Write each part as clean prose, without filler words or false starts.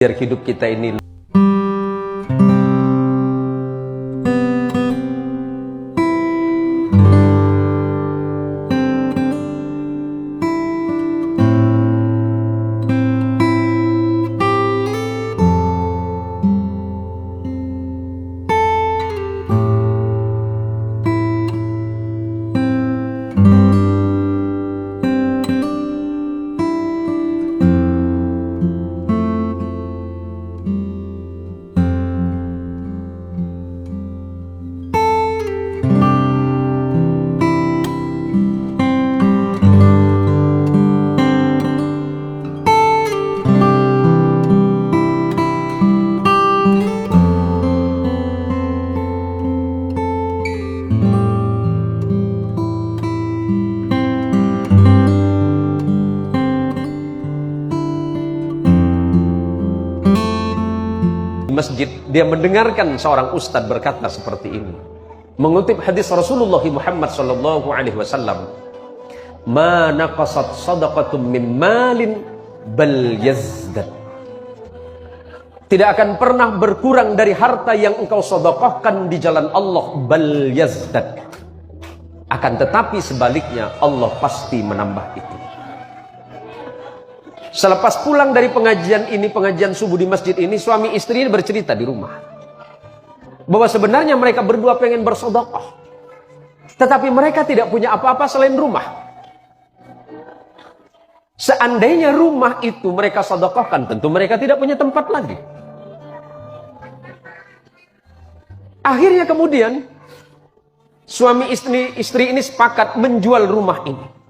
biar hidup kita ini masjid, dia mendengarkan seorang ustadz berkata seperti ini, mengutip hadis Rasulullah Muhammad sallallahu alaihi wasallam, "Ma naqasat shadaqatum min malin bal yazdad." Tidak akan pernah berkurang dari harta yang engkau sedekahkan di jalan Allah, bal yazdad. Akan tetapi sebaliknya Allah pasti menambah itu. Selepas pulang dari pengajian ini, pengajian subuh di masjid ini, suami istri ini bercerita di rumah bahwa sebenarnya mereka berdua pengen bersedekah, tetapi mereka tidak punya apa-apa selain rumah. Seandainya rumah itu mereka sedekahkan, tentu mereka tidak punya tempat lagi. Akhirnya kemudian suami istri ini sepakat menjual rumah ini.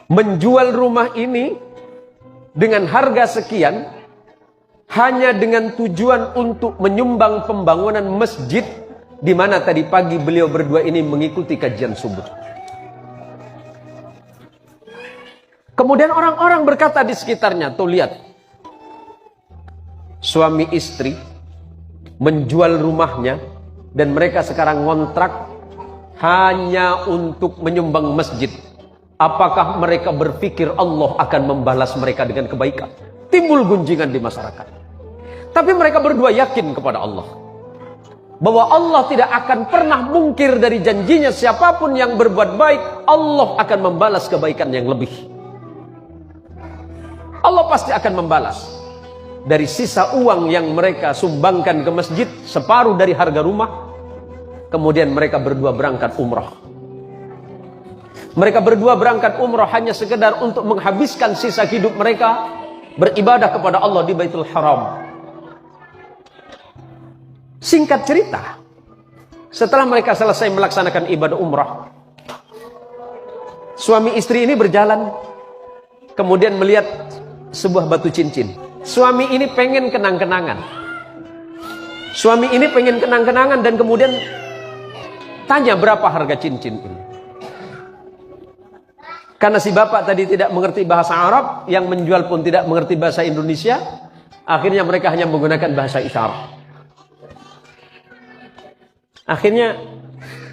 Menjual rumah ini dengan harga sekian hanya dengan tujuan untuk menyumbang pembangunan masjid di mana tadi pagi beliau berdua ini mengikuti kajian subuh. Kemudian orang-orang berkata di sekitarnya, tuh lihat, suami istri menjual rumahnya dan mereka sekarang ngontrak hanya untuk menyumbang masjid. Apakah mereka berpikir Allah akan membalas mereka dengan kebaikan? Timbul gunjingan di masyarakat. Tapi mereka berdua yakin kepada Allah bahwa Allah tidak akan pernah mungkir dari janjinya. Siapapun yang berbuat baik, Allah akan membalas kebaikan yang lebih. Allah pasti akan membalas. Dari sisa uang yang mereka sumbangkan ke masjid, separuh dari harga rumah, kemudian mereka berdua berangkat umrah. Mereka berdua berangkat umrah hanya sekedar untuk menghabiskan sisa hidup mereka beribadah kepada Allah di Baitul Haram. Singkat cerita, setelah mereka selesai melaksanakan ibadah umrah, suami istri ini berjalan, kemudian melihat sebuah batu cincin. Suami ini pengen kenang-kenangan. Suami ini pengen kenang-kenangan dan kemudian tanya berapa harga cincin ini. Karena si bapak tadi tidak mengerti bahasa Arab, yang menjual pun tidak mengerti bahasa Indonesia, akhirnya mereka hanya menggunakan bahasa isyarat. Akhirnya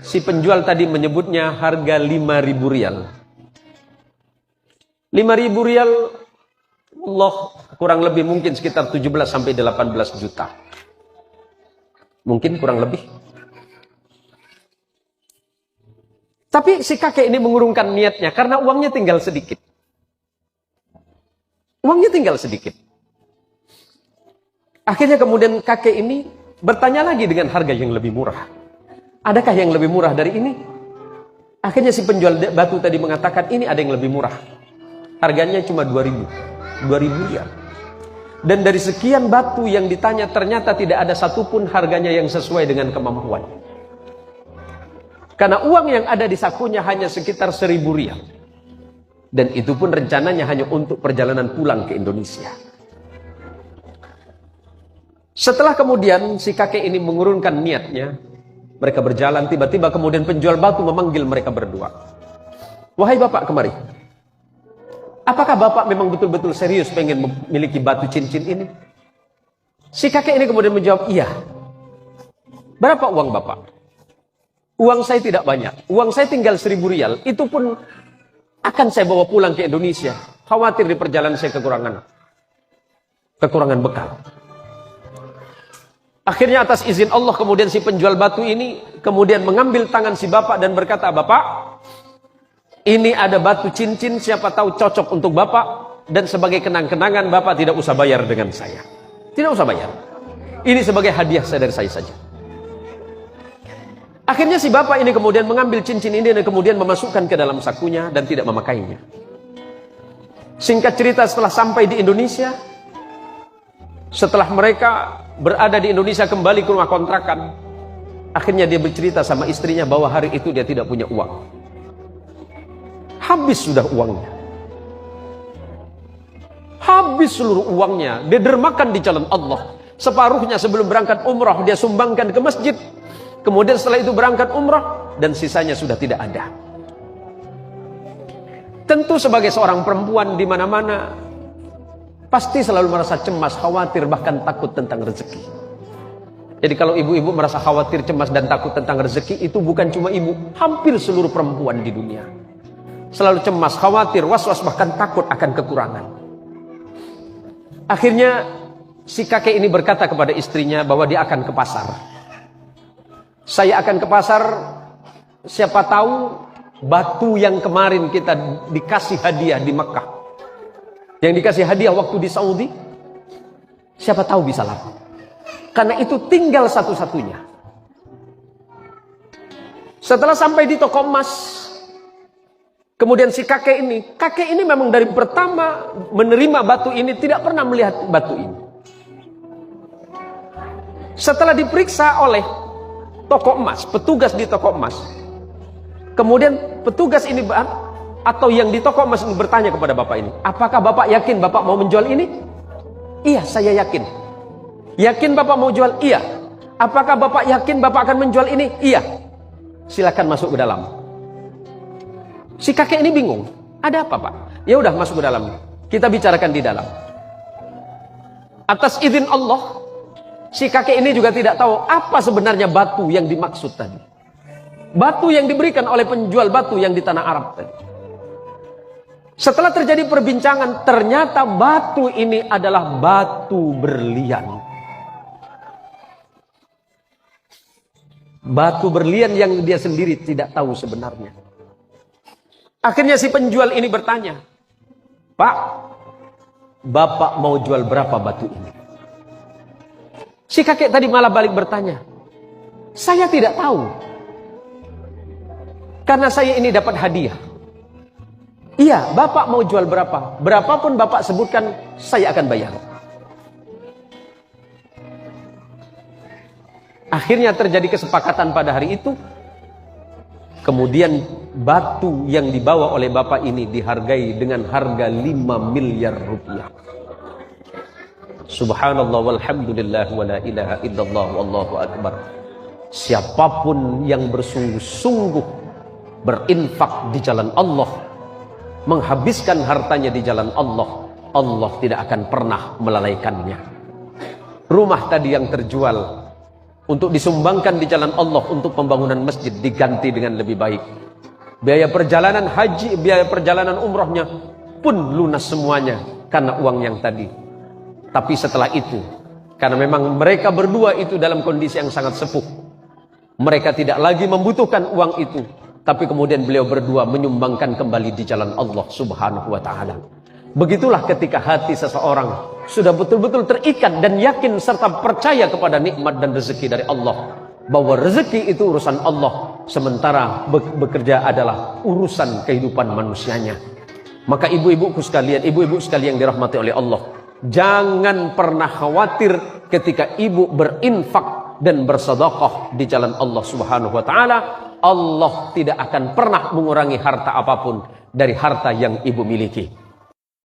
si penjual tadi menyebutnya harga 5.000 rial. 5.000 rial, Allah, kurang lebih mungkin sekitar 17 sampai 18 juta. Mungkin kurang lebih. Tapi si kakek ini mengurungkan niatnya karena uangnya tinggal sedikit. Uangnya tinggal sedikit. Akhirnya kemudian kakek ini bertanya lagi dengan harga yang lebih murah. Adakah yang lebih murah dari ini? Akhirnya si penjual batu tadi mengatakan ini ada yang lebih murah. Harganya cuma 2.000 rial. Dan dari sekian batu yang ditanya ternyata tidak ada satupun harganya yang sesuai dengan kemampuan. Karena uang yang ada di sakunya hanya sekitar 1.000 rial. Dan itu pun rencananya hanya untuk perjalanan pulang ke Indonesia. Setelah kemudian si kakek ini mengurungkan niatnya, mereka berjalan, tiba-tiba kemudian penjual batu memanggil mereka berdua. Wahai bapak, kemari. Apakah bapak memang betul-betul serius pengen memiliki batu cincin ini? Si kakek ini kemudian menjawab, iya. Berapa uang bapak? Uang saya tidak banyak. Uang saya tinggal 1.000 rial. Itu pun akan saya bawa pulang ke Indonesia. Khawatir di perjalanan saya kekurangan. kekurangan bekal. Akhirnya atas izin Allah kemudian si penjual batu ini kemudian mengambil tangan si bapak dan berkata, "Bapak, ini ada batu cincin, siapa tahu cocok untuk bapak, dan sebagai kenang-kenangan bapak tidak usah bayar dengan saya. Tidak usah bayar. Ini sebagai hadiah saya dari saya saja." Akhirnya si bapak ini kemudian mengambil cincin ini dan kemudian memasukkan ke dalam sakunya dan tidak memakainya. Singkat cerita, setelah sampai di Indonesia, setelah mereka berada di Indonesia kembali ke rumah kontrakan, akhirnya dia bercerita sama istrinya bahwa hari itu dia tidak punya uang. Habis sudah uangnya. Habis seluruh uangnya. Dia dermakan di jalan Allah. Separuhnya sebelum berangkat umrah dia sumbangkan ke masjid. Kemudian setelah itu berangkat umrah dan sisanya sudah tidak ada. Tentu sebagai seorang perempuan di mana-mana pasti selalu merasa cemas, khawatir, bahkan takut tentang rezeki. Jadi kalau ibu-ibu merasa khawatir, cemas dan takut tentang rezeki, itu bukan cuma ibu, hampir seluruh perempuan di dunia. Selalu cemas, khawatir, was-was, bahkan takut akan kekurangan. Akhirnya si kakek ini berkata kepada istrinya bahwa dia akan ke pasar. "Saya akan ke pasar, siapa tahu batu yang kemarin kita dikasih hadiah di Mekah, yang dikasih hadiah waktu di Saudi, siapa tahu bisa laku. Karena itu tinggal satu-satunya." Setelah sampai di toko emas, kemudian si kakek ini memang dari pertama menerima batu ini tidak pernah melihat batu ini. Setelah diperiksa oleh toko emas, petugas di toko emas, kemudian petugas ini atau yang di toko emas ini bertanya kepada bapak ini, "Apakah bapak yakin bapak mau menjual ini?" "Iya, saya yakin." "Yakin bapak mau jual?" "Iya." "Apakah bapak yakin bapak akan menjual ini?" "Iya." "Silakan masuk ke dalam." Si kakek ini bingung, "Ada apa, Pak?" "Ya udah, masuk ke dalam. Kita bicarakan di dalam." Atas izin Allah, si kakek ini juga tidak tahu apa sebenarnya batu yang dimaksud tadi. Batu yang diberikan oleh penjual batu yang di tanah Arab tadi. Setelah terjadi perbincangan, ternyata batu ini adalah batu berlian. Batu berlian yang dia sendiri tidak tahu sebenarnya. Akhirnya si penjual ini bertanya, "Pak, bapak mau jual berapa batu ini?" Si kakek tadi malah balik bertanya, "Saya tidak tahu. Karena saya ini dapat hadiah." "Iya, bapak mau jual berapa? Berapapun bapak sebutkan, saya akan bayar." Akhirnya terjadi kesepakatan pada hari itu. Kemudian batu yang dibawa oleh bapak ini dihargai dengan harga 5 miliar rupiah. Subhanallah walhamdulillah wa la ilaha illallah wallahu akbar. Siapapun yang bersungguh-sungguh berinfak di jalan Allah, menghabiskan hartanya di jalan Allah, Allah tidak akan pernah melalaikannya. Rumah tadi yang terjual untuk disumbangkan di jalan Allah untuk pembangunan masjid diganti dengan lebih baik. Biaya perjalanan haji, biaya perjalanan umrohnya pun lunas semuanya karena uang yang tadi. Tapi setelah itu, karena memang mereka berdua itu dalam kondisi yang sangat sepuh, mereka tidak lagi membutuhkan uang itu, tapi kemudian beliau berdua menyumbangkan kembali di jalan Allah Subhanahu wa ta'ala. Begitulah ketika hati seseorang sudah betul-betul terikat dan yakin serta percaya kepada nikmat dan rezeki dari Allah, bahwa rezeki itu urusan Allah, sementara bekerja adalah urusan kehidupan manusianya. Maka ibu-ibuku sekalian, ibu-ibu sekalian yang dirahmati oleh Allah, jangan pernah khawatir ketika ibu berinfak dan bersedekah di jalan Allah Subhanahu wa ta'ala. Allah tidak akan pernah mengurangi harta apapun dari harta yang ibu miliki.